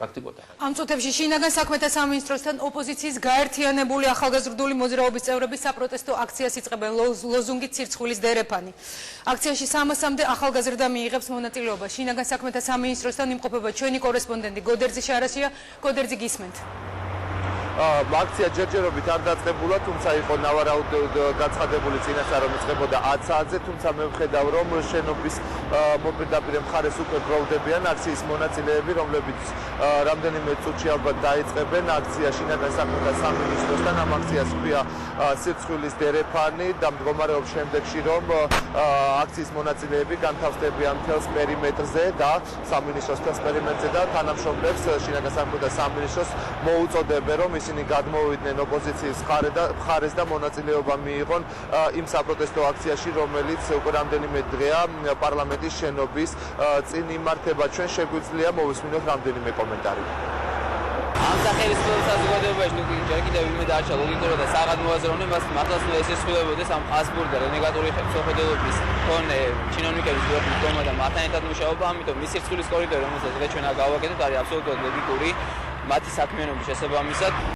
პრაქტიკულად. ამ წუთებში შინაგან საქმეთა სამინისტროსთან ოპოზიციის გაერთიანებული ახალგაზრდული მოძრაობის წევრები საპროტესტო აქციას იწყებენ ლოზუნგით ცირცხვილის დერეფანი. აქციაში 300-მდე ახალგაზრდა მიიღებს მონაწილეობას. შინაგან საქმეთა სამინისტროსთან იმყოფება ჩვენი კორესპონდენტი გოდერძი შარასია. გოდერძი, გისმენთ. აქცია ჯერჯერობით არ დაწყებულა, თუმცა იყო ნავარაუდოდ გაცხადებული წინასწარ რომ იწყებოდა 10 საათზე, თუმცა მე ვხედავ რომ შენობის მოპირდაპირე მხარეს უკვე გროვდებიან აქციის მონაწილეები, რომლებიც რამდენიმე წუთში ალბათ დაიწყებენ აქცია შინაგან საქმეთა სამინისტროსთან. ამ აქციას ჰქვია სირცხვილის დერეფანი და მდგომარეობს შემდეგში რომ აქციის მონაწილეები განთავსდებიან მთელს პერიმეტრზე და სამინისტროს მთელს პერიმეტრზე და თანამშრომლებს შინაგან საქმეთა სამინისტროს მოუწოდებენ რომ ისინი გადმოვიდნენ ოპოზიციის მხარეს და მონაწილეობა მიიღონ იმ საპროტესტო აქციაში, რომელიც უკვე რამდენიმე დღეა პარლამენტის შენობის წინ იმართება. ჩვენ შეგვიძლია მოვისმინოთ რამდენიმე კომენტარი. ამ სახელმწიფო საზოგადოებაში ნუ კიდევ ვინმე დაარჩა ლოგიკურად და საღად მოაზროვნე მას მართლაც ესეცვლებოდეს ამ ყასბური და რენეგატური ხელისუფლების მქონე ჩინოვნიკების მდგომა და მათთან ერთად მუშაობა, ამიტომ მის სირცხვილის კორიდორი, რომელსაც ჩვენ გავაკეთებთ, არის აბსოლუტურად ლოგიკური მათი საქმიანობის შესაბამისად.